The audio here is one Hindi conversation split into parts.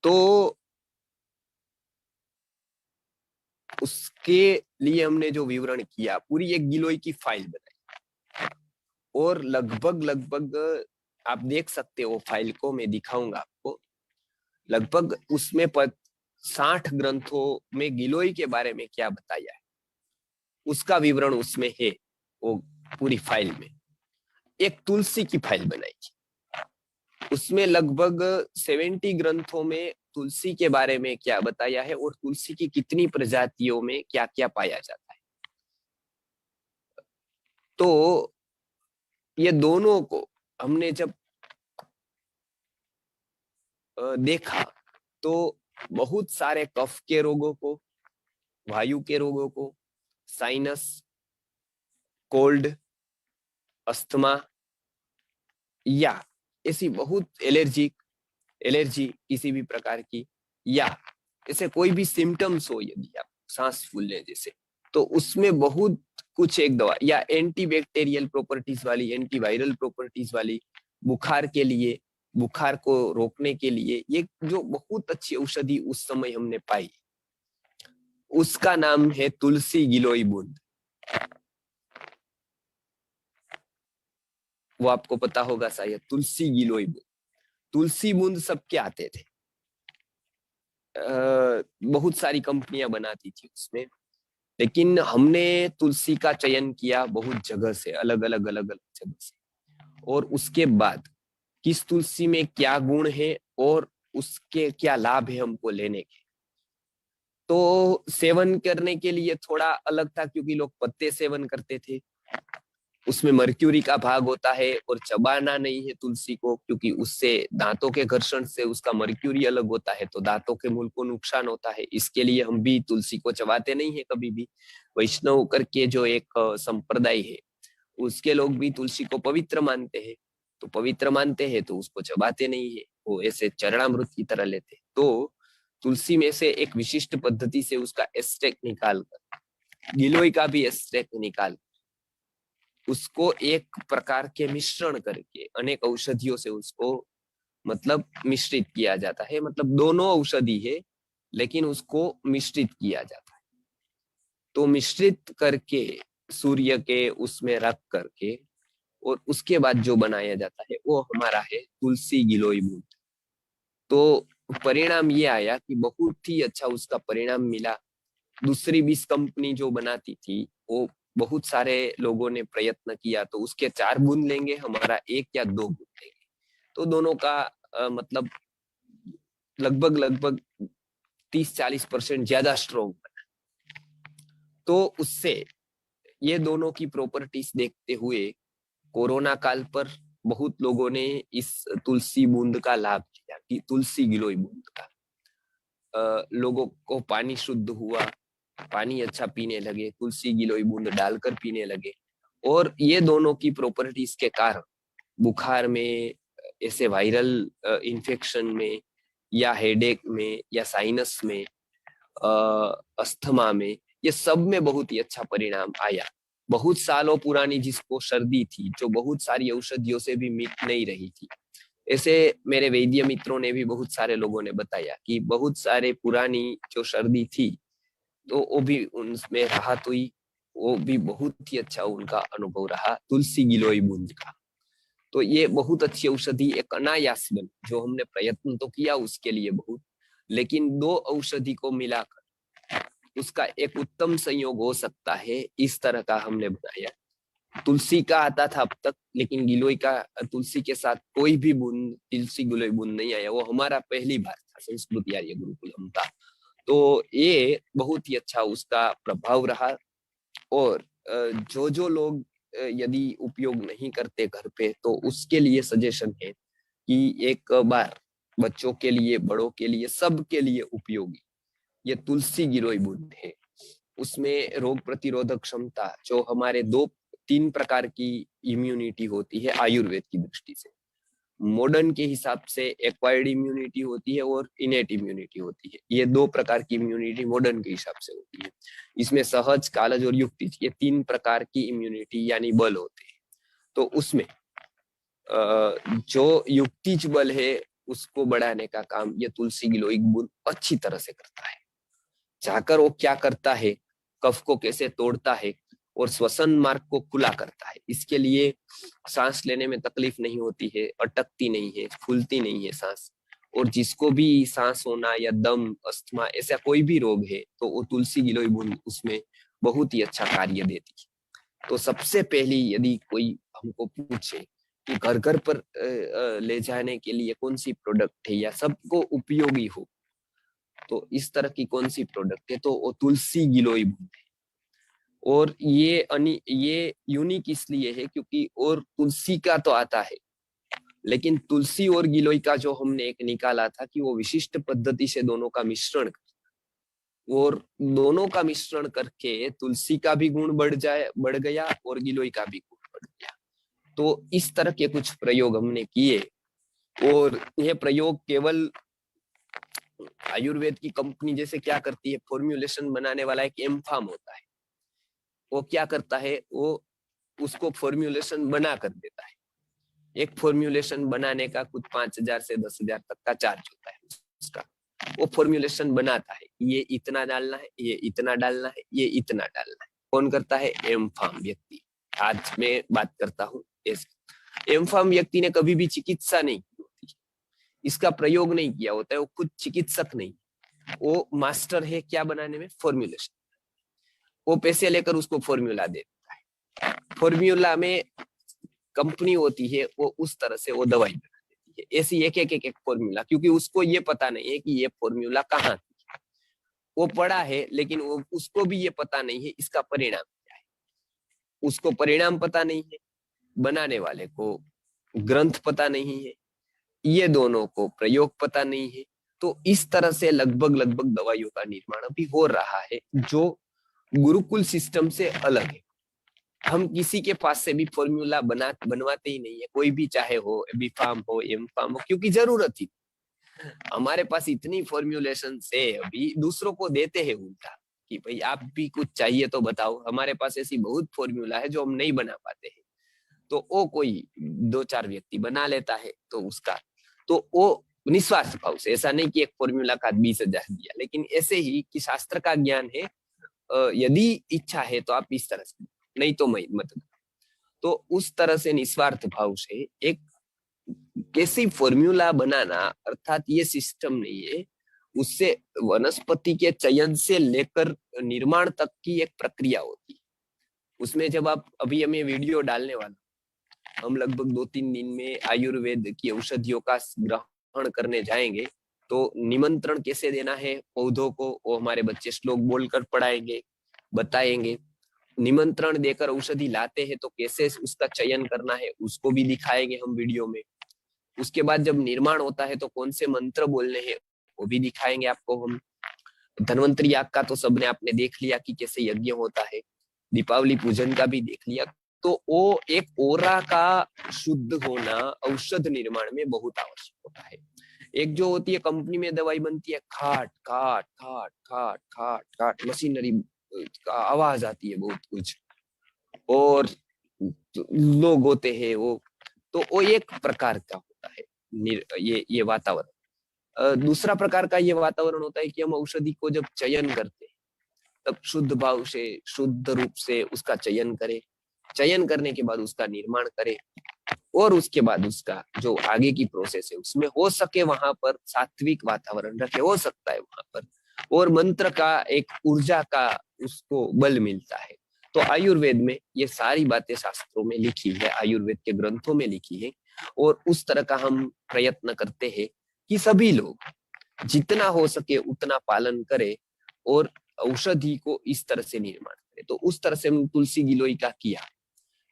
तो उसके लिए हमने जो विवरण किया, पूरी एक गिलोय की फाइल बनाई और लगभग लगभग आप देख सकते हो फाइल को, मैं दिखाऊंगा आपको। लगभग उसमें 60 ग्रंथों में गिलोय के बारे में क्या बताया है उसका विवरण उसमें है। वो पूरी फाइल में एक तुलसी की फाइल बनाई थी, उसमें लगभग 70 ग्रंथों में तुलसी के बारे में क्या बताया है और तुलसी की कितनी प्रजातियों में क्या क्या पाया जाता है। तो ये दोनों को हमने जब देखा तो बहुत सारे कफ के रोगों को, वायु के रोगों को, साइनस, कोल्ड, अस्थमा या ऐसी बहुत एलर्जी किसी भी प्रकार की, या ऐसे कोई भी सिम्टम्स हो, यदि आप सांस फूलने जैसे, तो उसमें बहुत कुछ एक दवा, या एंटीबैक्टीरियल प्रॉपर्टीज वाली, एंटीवायरल प्रॉपर्टीज वाली, बुखार के लिए, बुखार को रोकने के लिए, ये जो बहुत अच्छी औषधि उस समय हमने पाई, उसका नाम है तुलसी गिलोय बूंद। वो आपको पता होगा शायद, तुलसी गिलोय बूंद। तुलसी बूंद सबके आते थे, बहुत सारी कंपनियां बनाती थी उसमें, लेकिन हमने तुलसी का चयन किया बहुत जगह से, अलग अलग जगह से। और उसके बाद किस तुलसी में क्या गुण है और उसके क्या लाभ है हमको लेने के, तो सेवन करने के लिए थोड़ा अलग था, क्योंकि लोग पत्ते सेवन करते थे, उसमें मर्क्यूरी का भाग होता है और चबाना नहीं है तुलसी को, क्योंकि उससे दांतों के घर्षण से उसका मर्क्यूरी अलग होता है, तो दांतों के मूल को नुकसान होता है। इसके लिए हम भी तुलसी को चबाते नहीं है कभी भी। वैष्णव करके जो एक संप्रदाय है, उसके लोग भी तुलसी को पवित्र मानते हैं, तो पवित्र मानते हैं तो उसको चबाते नहीं है, वो ऐसे चरणामृत की तरह लेते हैं। तो तुलसी में से एक विशिष्ट पद्धति से उसका एक्सट्रैक्ट निकाल कर, गिलोय का भी एक्सट्रैक्ट निकाल, उसको एक प्रकार के मिश्रण करके अनेक औषधियों से उसको मतलब मिश्रित किया जाता है, मतलब दोनों औषधि है लेकिन उसको मिश्रित किया जाता है। तो मिश्रित करके सूर्य के उसमें रख करके और उसके बाद जो बनाया जाता है वो हमारा है तुलसी गिलोय बूंद। तो परिणाम ये आया कि बहुत ही अच्छा उसका परिणाम मिला। दूसरी 20 कंपनी जो बनाती थी, वो बहुत सारे लोगों ने प्रयत्न किया, तो उसके 4 बूंद लेंगे, हमारा 1 या 2 बूंद लेंगे, तो दोनों का मतलब लगभग लगभग 30-40% ज्यादा स्ट्रोंग बना। तो उससे ये दोनों की प्रॉपर्टीज देखते हुए कोरोना काल पर बहुत लोगों ने इस तुलसी बूंद का लाभ लिया, कि तुलसी गिलोय बूंद का। लोगों को पानी शुद्ध हुआ, पानी अच्छा पीने लगे, तुलसी गिलोय बूंद डालकर पीने लगे, और ये दोनों की प्रॉपर्टीज के कारण बुखार में, ऐसे वायरल इन्फेक्शन में, या हेडेक में, या साइनस में, अस्थमा में, ये सब में बहुत ही अच्छा परिणाम आया। बहुत सालों पुरानी जिसको सर्दी थी, जो बहुत सारी औषधियों से भी मिट नहीं रही थी, ऐसे मेरे वैद्य मित्रों ने भी बहुत सारे लोगों ने बताया कि बहुत सारे पुरानी जो सर्दी थी, तो वो भी उनमें राहत हुई, वो भी बहुत ही अच्छा उनका अनुभव रहा तुलसी गिलोय बूंद का। तो ये बहुत अच्छी औषधि, एक अनायास बन, जो हमने प्रयत्न तो किया उसके लिए बहुत, लेकिन 2 औषधि को मिलाकर उसका एक उत्तम संयोग हो सकता है, इस तरह का हमने बनाया। तुलसी का आता था अब तक, लेकिन गिलोय का, तुलसी के साथ कोई भी बूंद तुलसी गिलोय बूंद नहीं आया, वो हमारा पहली बार था, संस्कृत आर्य गुरुकुलम था। तो ये बहुत ही अच्छा उसका प्रभाव रहा। और जो जो लोग यदि उपयोग नहीं करते घर पे, तो उसके लिए सजेशन है कि एक बार बच्चों के लिए, बड़ों के लिए, सबके लिए उपयोगी ये तुलसी गिलोय बूंद है। उसमें रोग प्रतिरोधक क्षमता, जो हमारे 2-3 प्रकार की इम्यूनिटी होती है आयुर्वेद की दृष्टि से, मॉडर्न के हिसाब से एक्वायर्ड इम्यूनिटी होती है और इनेट इम्यूनिटी होती है। ये 2 प्रकार की इम्यूनिटी मॉडर्न के हिसाब से होती है। इसमें सहज, कालज और युक्तिज, ये 3 प्रकार की इम्यूनिटी यानी बल होते हैं। तो उसमें जो युक्तिज बल है उसको बढ़ाने का काम ये तुलसी गिलोय बूंद अच्छी तरह से करता है। जाकर वो क्या करता है, कफ को कैसे तोड़ता है और श्वसन मार्ग को खुला करता है। इसके लिए सांस लेने में तकलीफ नहीं होती है, अटकती नहीं है, फूलती नहीं है सांस। और जिसको भी सांस होना या दम, अस्थमा, ऐसा कोई भी रोग है तो वो तुलसी गिलोय बूंद उसमें बहुत ही अच्छा कार्य देती है। तो सबसे पहली यदि कोई हमको पूछे कि घर घर पर ले जाने के लिए कौन सी प्रोडक्ट है या सबको उपयोगी हो, तो इस तरह की कौन सी प्रोडक्ट है, तो वो तुलसी गिलोय बूंद है। और ये यूनिक इसलिए है क्योंकि और तुलसी का तो आता है, लेकिन तुलसी और गिलोय का जो हमने एक निकाला था कि वो विशिष्ट पद्धति से दोनों का मिश्रण, और दोनों का मिश्रण करके तुलसी का भी गुण बढ़ गया और गिलोय का भी गुण बढ़ गया। तो इस तरह के कुछ प्रयोग हमने किए, और यह प्रयोग केवल आयुर्वेद की कंपनी जैसे क्या करती है, फॉर्म्युलेशन बनाने वाला एक एम्फाम होता है, वो क्या करता है, वो उसको फॉर्म्युलेशन बना कर देता है। एक फॉर्म्युलेशन बनाने का कुछ 5,000 से 10,000 तक का चार्ज होता है उसका। वो फॉर्म्युलेशन बनाता है, ये इतना डालना है, ये इतना डालना है, ये इतना डालना है। कौन करता है? एम्फाम व्यक्ति। आज मैं बात करता हूँ एम्फाम व्यक्ति ने कभी भी चिकित्सा नहीं की होती, इसका प्रयोग नहीं किया होता है, वो खुद चिकित्सक नहीं, वो मास्टर है क्या बनाने में? फॉर्म्युलेशन। वो पैसे लेकर उसको फॉर्म्यूला देता है, फॉर्म्यूला में कंपनी होती है, वो उस तरह से वो दवाई बना देती है। ऐसी एक फॉर्मूला, क्योंकि उसको ये पता नहीं है कि ये फॉर्मूला कहाँ थी। वो पढ़ा है लेकिन वो उसको भी ये पता नहीं है इसका परिणाम क्या है। उसको परिणाम पता नहीं है, बनाने वाले को ग्रंथ पता नहीं है, ये दोनों को प्रयोग पता नहीं है। तो इस तरह से लगभग दवाइयों का निर्माण अभी हो रहा है जो गुरुकुल सिस्टम से अलग है। हम किसी के पास से भी फॉर्मूला बनवाते ही नहीं है, कोई भी, चाहे हो बी फार्म हो, एम फार्म हो, क्योंकि जरूरत ही हमारे पास इतनी फॉर्म्युलेशन से अभी दूसरों को देते हैं उल्टा कि भाई आप भी कुछ चाहिए तो बताओ। हमारे पास ऐसी बहुत फॉर्मूला है जो हम नहीं बना पाते हैं, तो वो कोई 2-4 व्यक्ति बना लेता है, तो उसका तो वो निस्वार्थ भाव से, ऐसा नहीं कि एक फॉर्मूला का 20,000 दिया, लेकिन ऐसे ही कि शास्त्र का ज्ञान है, यदि इच्छा है तो आप इस तरह से, नहीं तो मत। तो उस तरह से निस्वार्थ भाव से एक कैसी फॉर्मूला बनाना, अर्थात ये सिस्टम नहीं है, उससे वनस्पति के चयन से लेकर निर्माण तक की एक प्रक्रिया होती है। उसमें जब आप, अभी हम ये वीडियो डालने वाला, हम लगभग 2-3 दिन में आयुर्वेद की औषधियों का ग्रहण करने जाएंगे, तो निमंत्रण कैसे देना है पौधों को, वो हमारे बच्चे श्लोक बोलकर पढ़ाएंगे, बताएंगे। निमंत्रण देकर औषधि लाते हैं तो कैसे उसका चयन करना है उसको भी दिखाएंगे हम वीडियो में। उसके बाद जब निर्माण होता है तो कौन से मंत्र बोलने हैं वो भी दिखाएंगे आपको हम। धन्वंतरी याग का तो सबने आपने देख लिया कि कैसे यज्ञ होता है, दीपावली पूजन का भी देख लिया। तो वो एक ओरा का शुद्ध होना औषध निर्माण में बहुत आवश्यक होता है। एक जो होती है कंपनी में दवाई बनती है, खाट खाट खाट खाट खाट खाट मशीनरी का आवाज आती है बहुत कुछ, और लोग होते हैं वो, तो वो एक प्रकार का होता है ये वातावरण। दूसरा प्रकार का ये वातावरण होता है कि हम औषधि को जब चयन करते हैं तब शुद्ध भाव से, शुद्ध रूप से उसका चयन करें, चयन करने के बाद उसका निर्माण करें, और उसके बाद उसका जो आगे की प्रोसेस है उसमें हो सके वहां पर सात्विक वातावरण रखे, हो सकता है वहां पर, और मंत्र का एक ऊर्जा का उसको बल मिलता है। तो आयुर्वेद में ये सारी बातें शास्त्रों में लिखी है, आयुर्वेद के ग्रंथों में लिखी है, और उस तरह का हम प्रयत्न करते हैं कि सभी लोग जितना हो सके उतना पालन करें और औषधि को इस तरह से निर्माण करें। तो उस तरह से हम तुलसी गिलोय का किया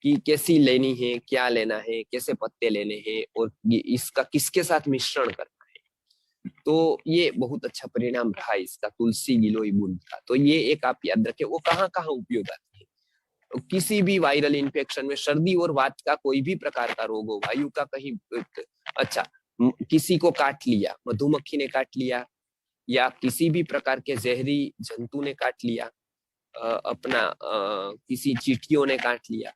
कि कैसी लेनी है, क्या लेना है, कैसे पत्ते लेने हैं, और इसका किसके साथ मिश्रण करना है। तो ये बहुत अच्छा परिणाम रहा इसका, तुलसी गिलोय बूंद का। तो ये एक आप याद रखें, वो कहाँ कहाँ उपयोग आती है। तो किसी भी वायरल इन्फेक्शन में, सर्दी और वात का कोई भी प्रकार का रोग हो, वायु का कहीं, अच्छा किसी को काट लिया, मधुमक्खी ने काट लिया, या किसी भी प्रकार के जहरी जंतु ने काट लिया, अपना किसी चींटियों ने काट लिया,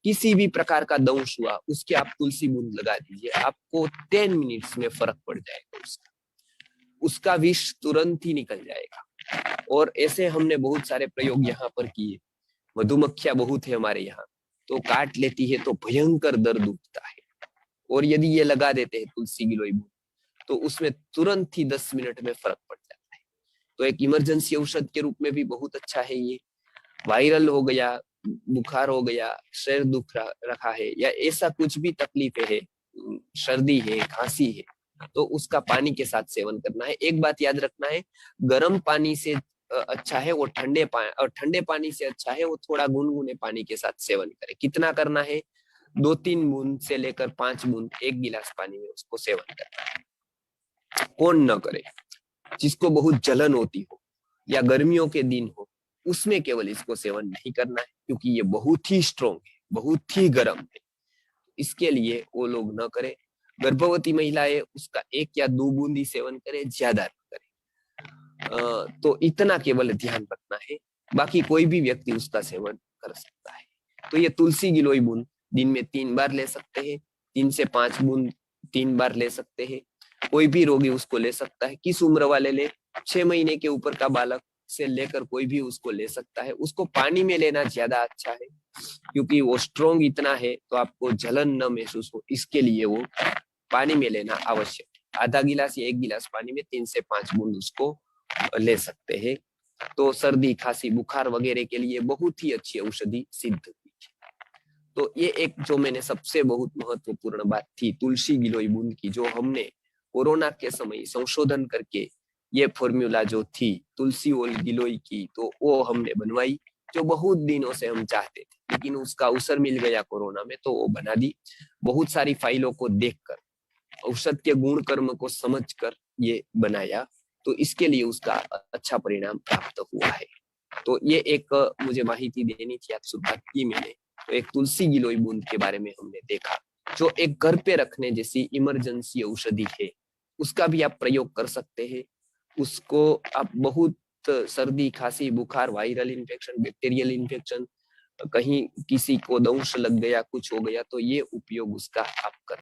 किसी भी प्रकार का दंश हुआ उसके आप तुलसी बूंद लगा दीजिए, आपको 10 मिनट्स में फर्क पड़ जाएगा, उसका विष तुरंत ही निकल जाएगा। और ऐसे हमने बहुत सारे प्रयोग यहाँ पर किए। मधुमक्खियां बहुत है हमारे यहाँ, तो काट लेती है तो भयंकर दर्द उठता है, और यदि ये लगा देते हैं तुलसी गिलोय बूंद तो उसमें तुरंत ही 10 मिनट में फर्क पड़ जाता है। तो एक इमरजेंसी औषध के रूप में भी बहुत अच्छा है ये। वायरल हो गया, बुखार हो गया, सिर दुख रखा है, या ऐसा कुछ भी तकलीफ है, सर्दी है, खांसी है, तो उसका पानी के साथ सेवन करना है। एक बात याद रखना है, गर्म पानी से अच्छा है वो ठंडे पानी, और ठंडे पानी से अच्छा है वो थोड़ा गुनगुने पानी के साथ सेवन करें। कितना करना है, 2-3 बूंद से लेकर 5 बूंद 1 गिलास पानी में उसको सेवन करना है। कौन न करे, जिसको बहुत जलन होती हो या गर्मियों के दिन हो, उसमें केवल इसको सेवन नहीं करना है, क्योंकि ये बहुत ही स्ट्रोंग है, बहुत ही गर्म है। इसके लिए वो लोग न करें। गर्भवती महिलाएं उसका 1 या 2 बूंद ही सेवन करें, ज्यादा न करें। तो इतना केवल ध्यान रखना है, बाकी कोई भी व्यक्ति उसका सेवन कर सकता है। तो ये तुलसी गिलोय बूंद दिन में 3 बार ले सकते हैं, 3 से 5 बूंद 3 बार ले सकते हैं। कोई भी रोगी उसको ले सकता है, किस उम्र वाले ले, 6 महीने के ऊपर का बालक से लेकर कोई भी उसको ले सकता है। उसको पानी में लेना ज्यादा अच्छा है, क्योंकि वो स्ट्रोंग इतना है, तो आपको जलन न महसूस हो, इसके लिए वो पानी में लेना आवश्यक है। आधा गिलास या 1 गिलास पानी में 3 से 5 बूंद उसको ले सकते हैं। तो सर्दी, खांसी, बुखार वगैरह के लिए बहुत ही अच्छी औषधि सिद्ध हुई है। तो ये एक जो मैंने सबसे बहुत महत्वपूर्ण बात थी तुलसी गिलोय बूंद की, जो हमने कोरोना के समय संशोधन करके ये फॉर्मूला जो थी तुलसी और गिलोय की, तो वो हमने बनवाई, जो बहुत दिनों से हम चाहते थे, लेकिन उसका अवसर मिल गया कोरोना में, तो वो बना दी। बहुत सारी फाइलों को देखकर, औषध के गुण कर्म को समझकर ये बनाया, तो इसके लिए उसका अच्छा परिणाम प्राप्त हुआ है। तो ये एक मुझे माहिती देनी थी, आज शुरुआत की मैंने। तो एक तुलसी गिलोय बूंद के बारे में हमने देखा, जो एक घर पे रखने जैसी इमरजेंसी औषधि है, उसका भी आप प्रयोग कर सकते हैं। उसको आप बहुत सर्दी, खांसी, बुखार, वायरल इन्फेक्शन, बैक्टीरियल इन्फेक्शन, कहीं किसी को दंश लग गया, कुछ हो गया, तो ये उपयोग उसका आप कर